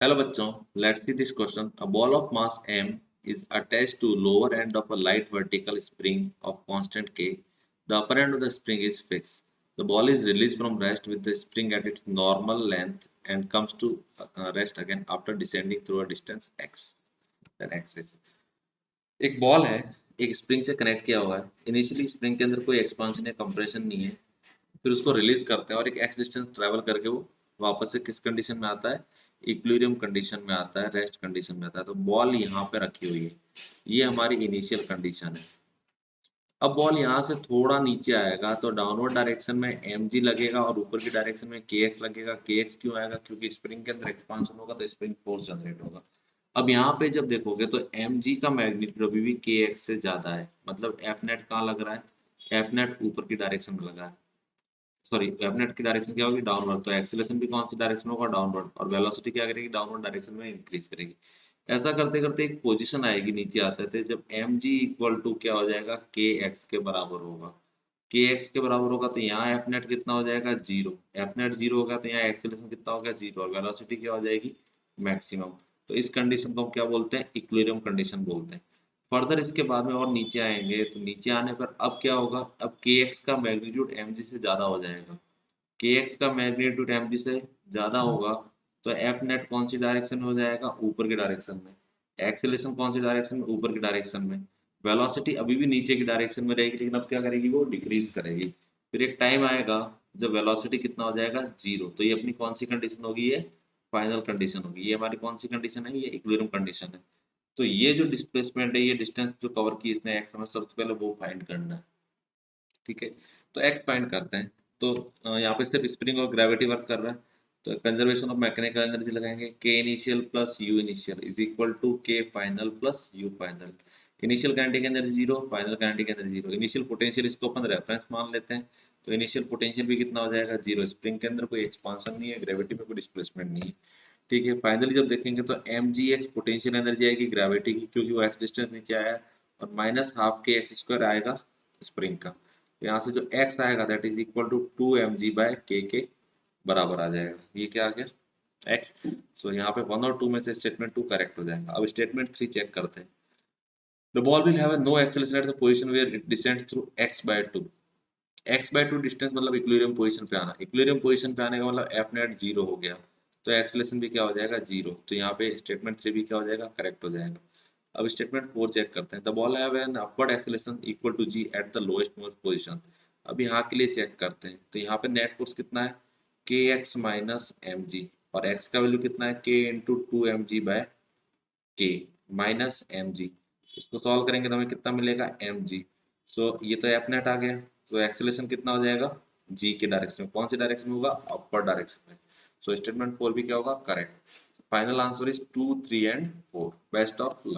Hello बच्चों, let's see this question. A ball of mass m is attached to lower end of a light vertical spring of constant k. The upper end of the spring is fixed. The ball is released from rest with the spring at its normal length and comes to rest again after descending through a distance x. Then x is एक ball है, एक spring से connect किया हुआ है। Initially spring के अंदर कोई एक्सपांशन या कंप्रेशन नहीं है। फिर उसको रिलीज करते हैं और एक एक्स डिस्टेंस ट्रैवल करके वो वापस से किस कंडीशन में आता है, इक्विलिब्रियम कंडीशन में आता है, रेस्ट कंडीशन में आता है। तो बॉल यहाँ पे रखी हुई है, ये हमारी इनिशियल कंडीशन है। अब बॉल यहाँ से थोड़ा नीचे आएगा तो डाउनवर्ड डायरेक्शन में एम जी लगेगा और ऊपर की डायरेक्शन में के एक्स लगेगा। के एक्स क्यों आएगा? क्योंकि स्प्रिंग के अंदर एक्सपांशन होगा तो स्प्रिंग फोर्स जनरेट होगा। अब यहाँ पे जब देखोगे तो एम जी का मैग्नीट्यूड अभी भी के एक्स से ज्यादा है, मतलब एफ नेट कहाँ लग रहा है? एफ नेट ऊपर की डायरेक्शन में लगा है। सॉरी, एफ नेट की डायरेक्शन क्या होगी? डाउनवर्ड। तो एक्सीलरेशन भी कौन सी डायरेक्शन होगा? डाउनवर्ड। और वेलोसिटी क्या करेगी? डाउनवर्ड डायरेक्शन में इंक्रीज करेगी। ऐसा करते करते एक पोजीशन आएगी नीचे आते थे जब एम जी इक्वल टू क्या हो जाएगा? के एक्स के बराबर होगा। के एक्स के बराबर होगा तो यहाँ एफ नेट कितना हो जाएगा? जीरो। एफ नेट जीरो होगा तो यहाँ एक्सीलरेशन कितना हो गया? जीरो। और वेलोसिटी क्या हो जाएगी? मैक्सिमम। तो इस कंडीशन को हम क्या बोलते हैं? इक्विलिब्रियम कंडीशन बोलते हैं। फर्दर इसके बाद में और नीचे आएंगे तो नीचे आने पर अब क्या होगा? अब के एक्स का मैग्नीट्यूड एम जी से ज्यादा हो जाएगा। के एक्स का मैग्नीट्यूड एम जी से ज़्यादा होगा तो एफ नेट कौन सी डायरेक्शन में हो जाएगा? ऊपर की डायरेक्शन में। एक्सेलेरेशन कौन सी डायरेक्शन में? ऊपर की डायरेक्शन में। वेलोसिटी अभी भी नीचे की डायरेक्शन में रहेगी लेकिन अब क्या करेगी? वो डिक्रीज करेगी। फिर एक टाइम आएगा जब वेलोसिटी कितना हो जाएगा? जीरो। तो ये अपनी कौन सी कंडीशन होगी? ये फाइनल कंडीशन होगी। ये हमारी कौन सी कंडीशन है? ये इक्विलिब्रियम कंडीशन है। तो ये जो डिस्प्लेसमेंट है, ये डिस्टेंस जो कवर की इसने एक्स में, सबसे पहले वो फाइंड करना है। ठीक है, तो एक्स फाइंड करते हैं। तो यहाँ पे सिर्फ स्प्रिंग और ग्रेविटी वर्क कर रहा है। तो कंजर्वेशन ऑफ मैकेनिकल एनर्जी लगाएंगे, K initial plus U initial is equal to K final plus U final. Initial kinetic energy zero, final kinetic energy zero. Initial potential इसको अपन रेफरेंस मान लेते हैं। तो इनिशियल पोटेंशियल भी कितना हो जाएगा? जीरो। स्प्रिंग के अंदर कोई एक्सपांशन नहीं है, ग्रेविटी में कोई डिस्प्लेसमेंट नहीं है। ठीक है, फाइनली जब देखेंगे तो M G X potential energy आएगी ग्रेविटी की, क्योंकि वो एक्स डिस्टेंस नीचे आया है। और माइनस हाफ के एक्स स्क्वायर आएगा स्प्रिंग का। तो यहाँ से जो x आएगा that is equal to 2 mg/k के बराबर आ जाएगा। ये क्या आ गया? x। सो यहाँ पे 1 और 2 में से स्टेटमेंट 2 करेक्ट हो जाएगा। अब स्टेटमेंट 3 चेक करते हैं। The ball will have no acceleration at the position where it descends through x/2। x/2 distance मतलब इक्विलिब्रियम पोजीशन पे आना। इक्विलिब्रियम पोजीशन पे आने का मतलब एफ नेट जीरो हो गया। तो एक्सेलरेशन भी क्या हो जाएगा? जीरो। तो यहाँ पे स्टेटमेंट 3 भी क्या हो जाएगा? करेक्ट हो जाएगा। अब स्टेटमेंट 4 चेक करते हैं। The ball have an upward acceleration equal to G at the lowest most position. अब यहाँ के लिए चेक करते हैं तो यहाँ पे नेट फोर्स कितना है? के एक्स माइनस एम जी। और एक्स का वैल्यू कितना है? के into 2 mg/k minus M G. इसको सॉल्व करेंगे तो हमें कितना मिलेगा? M G. सो ये तो एफ नेट आ गया। तो एक्सेलरेशन कितना हो जाएगा? जी के डायरेक्शन में। कौन सी डायरेक्शन में होगा? अपर डायरेक्शन में। सो स्टेटमेंट 4 भी क्या होगा? Correct. Final answer is 2, 3 and 4। Best of luck.